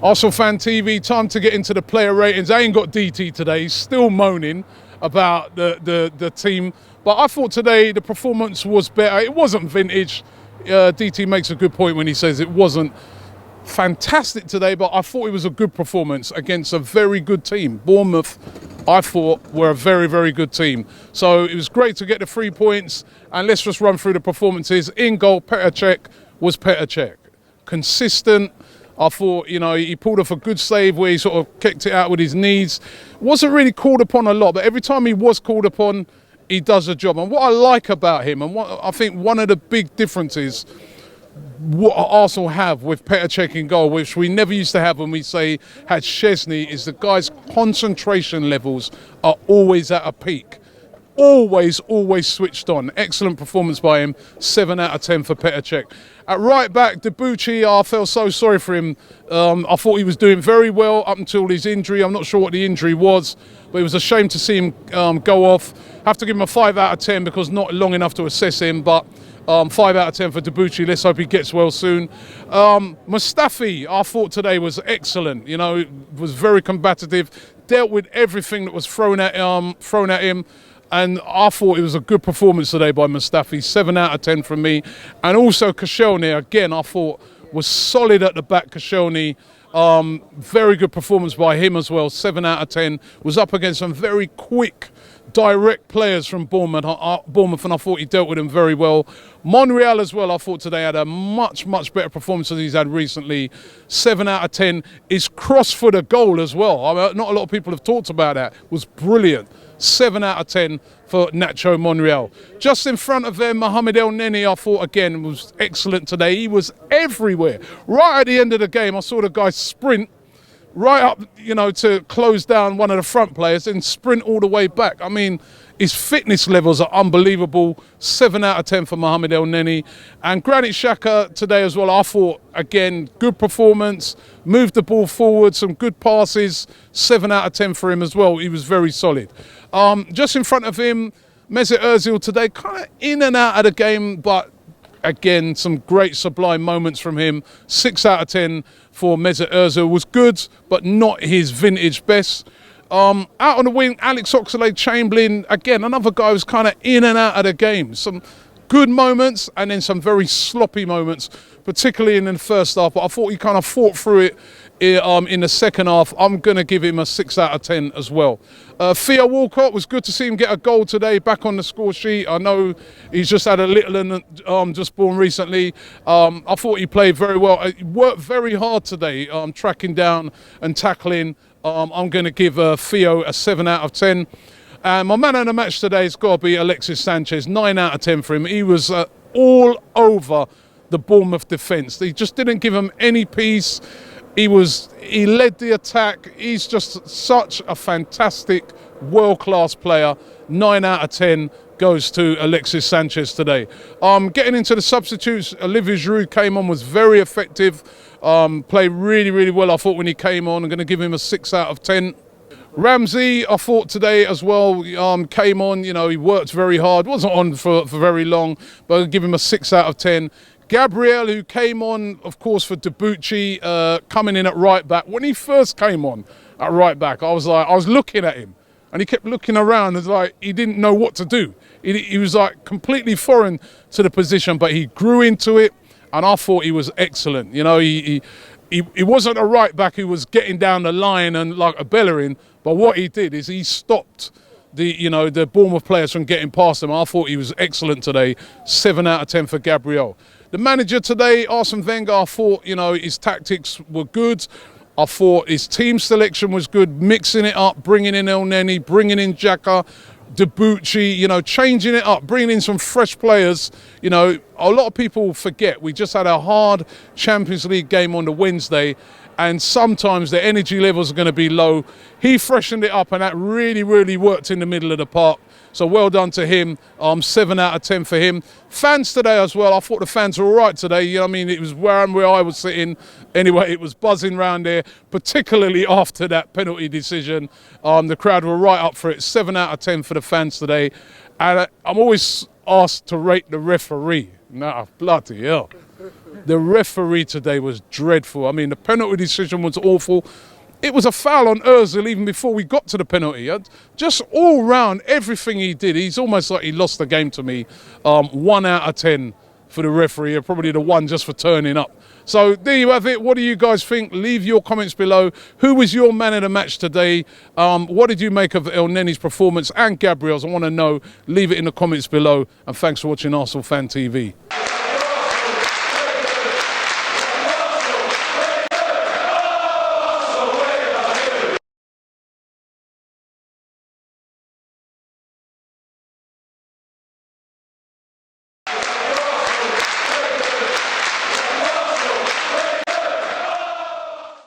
ArsenalFanTV, time to get into the player ratings. I ain't got DT today, he's still moaning about the team. But I thought today the performance was better. It wasn't vintage. DT makes a good point when he says it wasn't fantastic today, but I thought it was a good performance against a very good team. Bournemouth, I thought, were a very, very good team. So it was great to get the 3 points. And let's just run through the performances. In goal, Petr Cech was Petr Cech. Consistent. I thought, you know, he pulled off a good save where he sort of kicked it out with his knees. Wasn't really called upon a lot, but every time he was called upon, he does a job. And what I like about him, and what I think one of the big differences what Arsenal have with Petr Cech in goal, which we never used to have when we say had Szczesny, is the guy's concentration levels are always at a peak. Always switched on. Excellent performance by him. 7 out of 10 for Petr Cech. At right back, Debuchy, I felt so sorry for him. I thought he was doing very well up until his injury. I'm not sure what the injury was, but it was a shame to see him go off. Have to give him a 5 out of 10 because not long enough to assess him, but 5 out of 10 for Debuchy. Let's hope he gets well soon. Mustafi, I thought today was excellent. You know, was very combative, dealt with everything that was thrown at him. And I thought it was a good performance today by Mustafi. 7 out of 10 from me. And also Koscielny, again, I thought was solid at the back. Koscielny, very good performance by him as well. 7 out of 10. Was up against some very quick, direct players from Bournemouth, and I thought he dealt with them very well. Monreal as well, I thought today had a much better performance than he's had recently. 7 out of 10. His cross-footer goal as well. I mean, not a lot of people have talked about that. It was brilliant. 7 out of 10 for Nacho Monreal. Just in front of them, Mohamed El Neni, I thought again was excellent today. He was everywhere. Right at the end of the game, I saw the guy sprint right up, you know, to close down one of the front players and sprint all the way back. I mean, his fitness levels are unbelievable. 7 out of 10 for Mohamed El Neni. And Granit Xhaka today as well, I thought, again, good performance, moved the ball forward, some good passes. 7 out of 10 for him as well. He was very solid. Just in front of him, Mesut Ozil today, kind of in and out of the game, but again, some great sublime moments from him. 6 out of 10 for Mesut Ozil. Was good, but not his vintage best. Out on the wing, Alex Oxlade-Chamberlain, again, another guy who's kind of in and out of the game. Some good moments and then some very sloppy moments, particularly in the first half. But I thought he kind of fought through it in the second half. I'm going to give him a 6 out of 10 as well. Theo Walcott, was good to see him get a goal today, back on the score sheet. I know he's just had a little one just born recently. I thought he played very well. He worked very hard today, tracking down and tackling. I'm going to give Theo a 7 out of 10. And my man of the match today has got to be Alexis Sanchez. 9 out of 10 for him. He was all over the Bournemouth defence. He just didn't give him any peace. He led the attack. He's just such a fantastic, world-class player. 9 out of 10 goes to Alexis Sanchez today. Getting into the substitutes, Olivier Giroud came on, was very effective. Played really well, I thought, when he came on. I'm going to give him a 6 out of 10. Ramsey, I thought today as well, came on. You know, he worked very hard. Wasn't on for very long, but I'll give him a 6 out of 10. Gabriel, who came on, of course, for Debuchy, coming in at right back. When he first came on at right back, I was looking at him, and he kept looking around as like he didn't know what to do. He was like completely foreign to the position, but he grew into it, and I thought he was excellent. You know, he wasn't a right back who was getting down the line and like a Bellerin, but what he did is he stopped the Bournemouth players from getting past him. I thought he was excellent today. 7 out of 10 for Gabriel. The manager today, Arsene Wenger, I thought, you know, his tactics were good. I thought his team selection was good, mixing it up, bringing in El Neni, bringing in Xhaka, Debuchy, you know, changing it up, bringing in some fresh players. You know, a lot of people forget we just had a hard Champions League game on the Wednesday, and sometimes the energy levels are going to be low. He freshened it up, and that really worked in the middle of the park. So well done to him. 7 out of 10 for him. Fans today as well. I thought the fans were all right today. You know what I mean? It was where I was sitting. Anyway, it was buzzing round there, particularly after that penalty decision. The crowd were right up for it. 7 out of 10 for the fans today. And I'm always asked to rate the referee. Nah, bloody hell. The referee today was dreadful. I mean, the penalty decision was awful. It was a foul on Ozil even before we got to the penalty. Just all round, everything he did, he's almost like he lost the game to me. 1 out of 10 for the referee, probably the 1 just for turning up. So there you have it. What do you guys think? Leave your comments below. Who was your man of the match today? What did you make of El Nenny's performance and Gabriel's? I want to know. Leave it in the comments below. And thanks for watching Arsenal Fan TV.